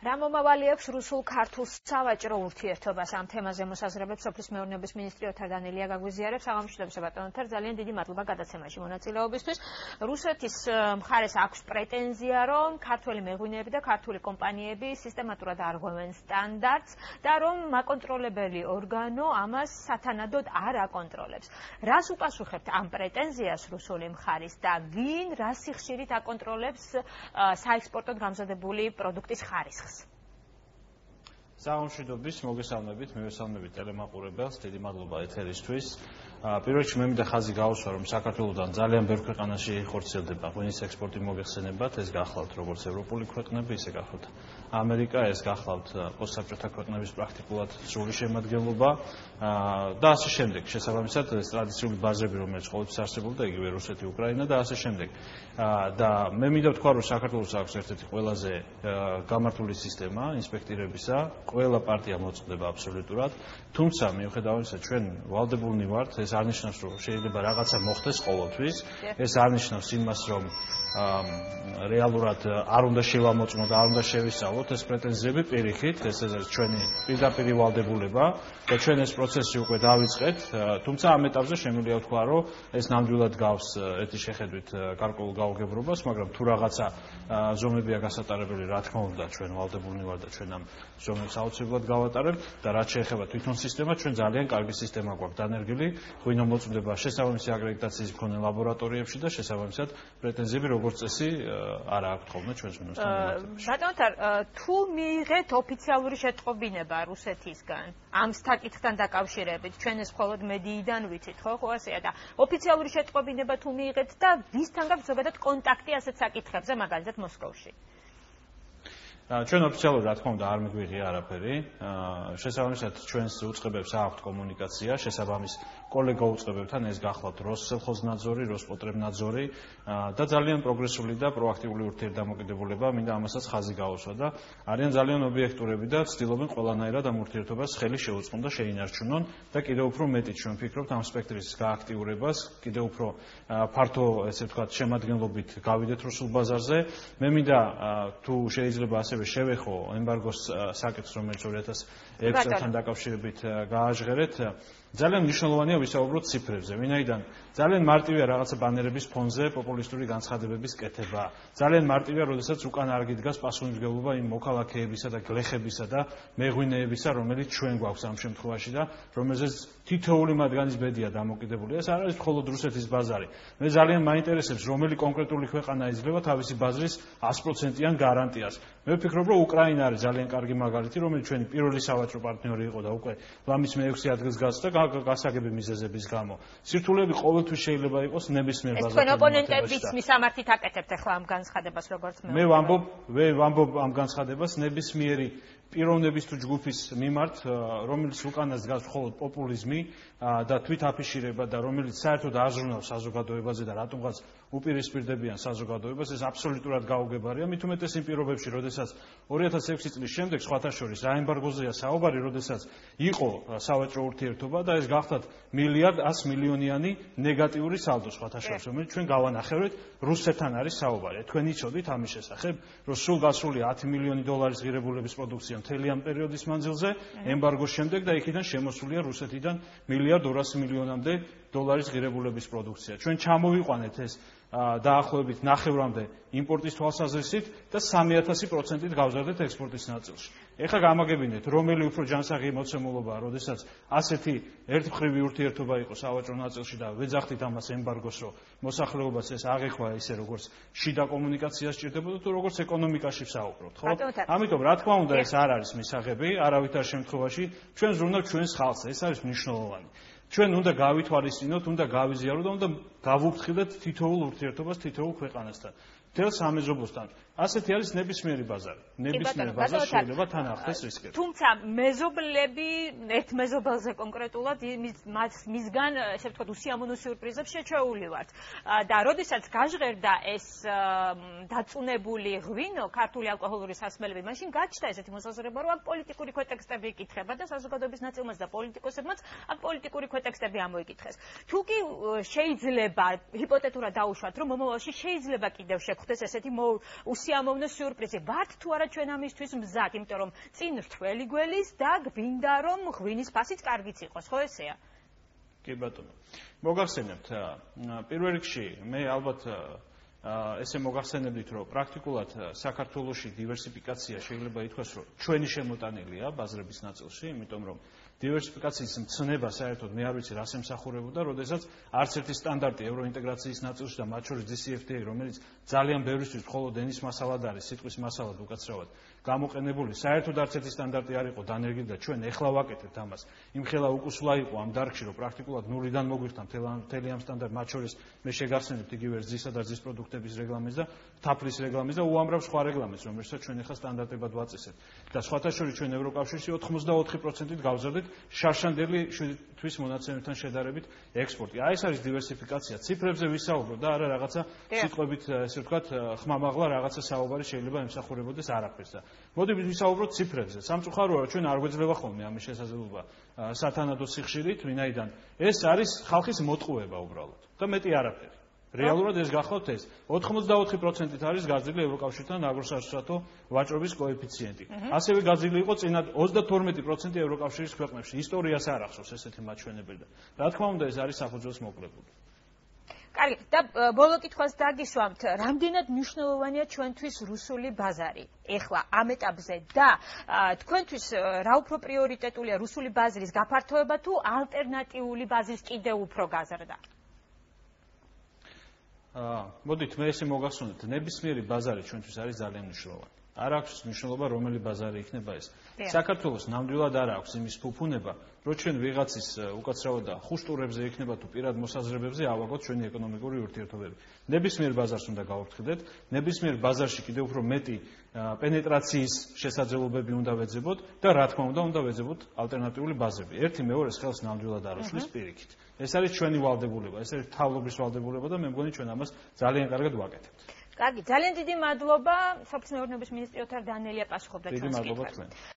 რა მომავალი აქვს რუსულ-ქართულ სავაჭრო ურთიერთობას ამ თემაზე მოსაზრებებს სოფლის მეურნეობის მინისტრი ოთარ დანელია გაგვიზიარებს. აღამშვიდობთ ბატონო ოთარ, ძალიან დიდი მადლობა გადაცემაში მონაწილეობისთვის. რუსეთის მხარეს აქვს პრეტენზია, რომ ქართველი მეღვინეები და ქართული კომპანიები სისტემატურად არღვევენ სტანდარტს და რომ მაკონტროლებელი ორგანო ამას სათანადოდ არ აკონტროლებს. რას უპასუხებთ ამ პრეტენზიას რუსული მხარის და ვინ რა სიხშირით აკონტროლებს საექსპორტოდ გამზადებული პროდუქტის ხარისხს? Საამშვიდობის მოგესალმებით, მივესალმებით ტელემაყურებელს, დიდი მადლობა ეთერისთვის. პირველ რიგში მე მინდა ხაზი გაუსვა, რომ საქართველოსთან ძალიან ბევრ ქვეყანაში ხორციელდება ღვინის ექსპორტი მოგეხსენებათ, ეს გახლავთ როგორც ევროპული ქვეყნები, ისე გახლავთ ამერიკა, ეს გახლავთ პოსტსაბჭოთა ქვეყნების პრაქტიკულად სრული შემადგენლობა და ასე შემდეგ. შესაბამისად, ეს ტრადიციული ბაზები, რომელიც ყოველთვის არსებობდა, იგივე რუსეთი, უკრაინა და ასე შემდეგ. და მე მინდა ვთქვა, რომ საქართველოს აქვს ერთ-ერთი ყველაზე გამართული სისტემა ინსპექტირებისა, ყველა პარტია მოწყდება აბსოლუტურად, თუმცა მიუხედავად იმისა, ჩვენ ვალდებულნი ვართ, ეს არ ნიშნავს, რომ შეიძლება რაღაცა მოხდეს ყოველთვის, ეს არ ნიშნავს იმას, რომ რეალურად არ უნდა შევამოწმოთ და არ უნდა შევისწავლოთ ეს პრეტენზიები პირიქით, ეს არის ჩვენი პირდაპირი ვალდებულება და ჩვენ ეს პროცესი უკვე დავიწყეთ, თუმცა ამ ეტაპზე შემიძლია ვთქვა, რომ ეს ნამდვილად გავს ეთი შეხედვით გარკვეულ გაუგებრობას, მაგრამ თუ რაღაცა ზომებია გასატარებელი, რა თქმა უნდა, ჩვენ ვალდებულნი ვართ და ჩვენ ამ ზომებს აუცილებლად გავატარებთ და რაც შეეხება თვითონ სისტემა, ჩვენ ძალიან კარგი სისტემა გვაქვს დანერგილი, ღვინო მოწმდება შესაბამისი აკრედიტაციის მქონე ლაბორატორიებში და შესაბამისად პრეტენზიები როგორც წესი არ აქვს ხოლმე ჩვენს მინოსთან მიმართებაში. ბატონო, თუ მიიღეთ ოფიციალური შეტყობინება რუსეთისგან ამ საკითხთან დაკავშირებით, ჩვენ ეს მხოლოდ მედიიდან ვიცით, ხო ასეა და ოფიციალური შეტყობინება თუ მიიღეთ და ვისთან გაქვთ ზოგადად კონტაქტი ასეთ საკითხებზე, მაგალითად მოსკოვში? ჩვენ ოფიციალურად რა თქმა უნდა არ მიგვიღია არაფერი. შესაბამისად ჩვენს უწყებებს აქვთ კომუნიკაცია, შესაბამის კოლეგა უწყებებთან ეს გახლავთ როსსელხოზნაძორი, როსპოტრებნაძორი და ძალიან პროგრესული და პროაქტიული ურთიერთდამოკიდებულება, მინდა ამასაც ხაზი გაუსვა და არიან ძალიან ობიექტურები და ცდილობენ ყველანაირად ამ ურთიერთობას ხელი შეუწყონ და შეინარჩუნონ და კიდევ უფრო მეტიც ჩვენ ვფიქრობთ ამ სპექტრის გააქტიურებას, კიდევ უფრო ფართო, ესე ვთქვათ, შემადგენლობით გავიდეთ რუსულ ბაზარზე. მე მინდა თუ შეიძლება ასევე შევეხო ემბარგოს საკითხს, რომელიც 2006 წელთან დაკავშირებით გააჟღერეთ. ძალიან მნიშვნელოვანია ვისაუბროთ ციფრებზე, ვინაიდან ძალიან მარტივია რაღაცა ბანერების ფონზე პოპულისტური განცხადებების კეთება. ძალიან მარტივია, როდესაც უკან არ გიდგას პასუხისმგებლობა იმ მოქალაქეებისა და გლეხებისა და მეღვინეებისა, რომელიც ჩვენ გვაქვს ამ შემთხვევაში და რომელზეც თითოეული მათგანის ბედია დამოკიდებული. ეს არ არის მხოლოდ რუსეთის ბაზარი. მე ძალიან მაინტერესებს, რომელი კონკრეტული ქვეყანა იძლევა თავისი ბაზრის 100%-იან გარანტიას. მე ვფიქრობ, რომ უკრაინა არის ძალიან კარგი მაგალითი, რომელიც ჩვენი პირველი სავაჭრო პარტნიორი იყო და უკვე ლამის მე-6 ადგილს გასცდა გასაგები მიზეზების გამო. სირთულეები ყოველთვის შეიძლება იყოს ნებისმიერ ბაზარზე. თქვენ ოპონენტების მისამართით აკეთებთ ახლა ამ განცხადებას, როგორც მე ვამბობ ამ განცხადებას ნებისმიერი პიროვნების თუ ჯგუფის მიმართ, რომელიც უკანას დგას მხოლოდ პოპულიზმი და თვითაფიშირება და რომელიც საერთოდ აზრუნავს საზოგადოებაზე და რატომღაც უპირისპირდებიან საზოგადოებას, ეს აბსოლუტურად გაუგებარია. მით უმეტეს იმ პირობებში, როდესაც 2006 წლის შემდეგ სხვათა შორის რა ემბარგოზეა საუბარი, როდესაც იყო სავაჭრო ურთიერთობა და ეს გახლავთ $1,100,000,000-იანი ნეგატიური სალდო სხვათა შორის, რომელიც ჩვენ გავანახევრეთ რუსეთთან არის საუბარი. თქვენ იცოდით ამის შესახებ, რომ სულ გასულია $10 მილიონი ღირებულების პროდუქცია მთელი ამ პერიოდის მანძილზე ემბარგოს შემდეგ და იქიდან შემოსულია რუსეთიდან $1,200,000,000-მდე ღირებულების პროდუქცია. ჩვენ ჩამოვიყვანეთ ეს დაახლოებით 9-მდე იმპორტის თვალსაზრისით და 3000%-ით გავზარდეთ ექსპორტის ნაწილში. ეხლა გამაგებინეთ, რომელი უფრო ჯანსაღი მოცემულობაა, როდესაც ასეთი ერთმხრივი ურთიერთობა იყო სავაჭრო ნაწილში და ვეძახდით ამას ემბარგოს, რომ მოსახლეობას ეს აღეხვა ისე როგორც შიდა კომუნიკაციას სჭირდებოდა თუ როგორც ეკონომიკაში ვსაუბრობთ, ხო? ამიტომ რა თქმა უნდა ეს არ არის მისაღები, არავითარ შემთხვევაში ჩვენ ზრუნავთ ჩვენს ხალხს, ეს არის მნიშვნელოვანი. ჩვენ უნდა გავითვალისწინოთ, უნდა გავიზიაროთ და უნდა გავუფრთხილდეთ თითოეულ ურთიერთობას თითოეულ ქვეყანასთან. მთელ სამეზობლოსთან. ასეთი არის ნებისმიერი ბაზარი. ნებისმიერი ბაზარი შეიძლება თან ახდეს რისკებს. თუმცა მეზობლები ერთ მეზობელზე კონკრეტულად მისგან, ესე ვთქვათ, უსიამოვნო სიურპრიზებს შეჩეული ვართ. და როდესაც გაჟღერდა ეს დაწუნებული ღვინო, ქართული ალკოჰოლური სასმელები, მაშინ გაჩნდა ესეთი მოსაზრება, რომ აქ პოლიტიკური ქვეტექსტები იკითხება და საზოგადოების ნაწილმაც და პოლიტიკოსებმაც აქ პოლიტიკური ქვეტექსტები ამოიკითხეს. თუ კი შეიძლება ჰიპოთეტურად დაუშვათ, რომ მომავალში შეიძლება კიდევ გვხდეს ესეთი უსიამოვნო სიურპრიზი. ვართ თუ არა ჩვენ ამისთვის მზად, იმიტომ რომ წინ რთველი გველის და გვინდა რომ ღვინის ფასიც კარგიც იყოს, ხო ესეა? კი ბატონო. მოგახსენებთ, პირველ რიგში მე ალბათ ესე მოგახსენებდით, რომ პრაქტიკულად საქართველოში დივერსიფიკაცია შეიძლება ითქვას, რომ ჩვენი შემოტანილია ბაზრების ნაწილში, იმიტომ რომ დივერსიფიკაციის მცნება საერთოდ მე არ ვიცი რას ემსახურებოდა, როდესაც არც ერთი სტანდარტი ევროინტეგრაციის ნაწილში და მათ შორის DCFTA, რომელიც ძალიან ბევრისთვის მხოლოდ ენის მასალად არის, სიტყვის მასალად უკაცრავად გამოყენებული, საერთოდ არც ერთი სტანდარტი არ იყო დანერგილი და ჩვენ ეხლა ვაკეთებთ ამას. იმხელა უკუსვლა იყო ამ დარგში, რომ პრაქტიკულად ნულიდან მოგვიხდა მთელი ამ სტანდარტი, მათ შორის მე შეგახსენებთ იგივე რძისა და რძის პროდუქტების რეგლამენტს და თაფლის რეგლამენტს და უამრავ სხვა რეგლამენტს, რომელსაც ჩვენ ეხლა სტანდარტებად ვაწესებთ. და სხვათა შორის ჩვენ ევროკავშირში 84%-ით გავზარდეთ შარშანდელი თვის მონაცემებთან შედარებით ექსპორტი. აი ეს არის დივერსიფიკაცია. ციფრებზე ვისაუბროთ და არა რაღაცა სიტყვებით, ესე ვთქვათ, ხმამაღლა რაღაცა საუბარი შეიძლება ემსახურებოდეს არაფერს. მოდი ვისაუბროთ ციფრებზე. სამწუხაროა, ჩვენ არ გვეძლება ხოლმე ამის შესაძლებლობა სათანადო სიხშირით, ვინაიდან ეს არის ხალხის მოტყუება უბრალოდ და მეტი არაფერი. რეალურად ეს გახლავთ ეს 84%-ით არის გაძილი ევროკავშირთან აგროსასწრაფო ვაჭრობის კოეფიციენტი. ასევე გაძილი იყო წინათ 32% ევროკავშირის ქვეყნებში. ისტორიას არ ახსოვს ესეთი მაჩვენებელი და რა თქმა უნდა ეს არის საფუძველს მოკლებული. კარგი, და ბოლო კითხვას დაგისვამთ, რამდენად მნიშვნელოვანია ჩვენთვის რუსული ბაზარი ეხლა ამ ეტაპზე და თქვენთვის რა უფრო პრიორიტეტულია რუსული ბაზრის გაფართოება თუ ალტერნატიული ბაზრის კიდევ უფრო გაზრდა? მოდით მე ესე მოგახსოვთ, ნებისმიერი ბაზარი ჩვენთვის არის ძალიან მნიშვნელოვანი. არ აქვს მნიშვნელობა რომელი ბაზარი იქნება ეს. საქართველოს ნამდვილად არ აქვს იმის ფუფუნება, რომ ჩვენ ვიღაცის უკაცრავად და ხუშტურებზე იქნება თუ პირად მოსაზრებებზე ავაგოთ ჩვენი ეკონომიკური ურთიერთობები. ნებისმიერ ბაზარს უნდა გავაფრთხილდეთ, ნებისმიერ ბაზარში კიდევ უფრო მეტი პენეტრაციის შესაძლებლობები უნდა ვეძებოთ და რა თქმა უნდა ვეძებოთ ალტერნატიული ბაზები. ერთი მეორეს ხელს ნამდვილად არ უშლის პირიქით. ეს არის ჩვენი ვალდებულება, ეს არის თავლობის ვალდებულება და მე მგონი ჩვენ ამას ძალიან კარგად ვაკეთებთ. კარგი, ძალიან დიდი მადლობა. სოფლის მეურნეობის მინისტრი ოთარ დანელია პასუხობდა ჩვენს კითხვებს.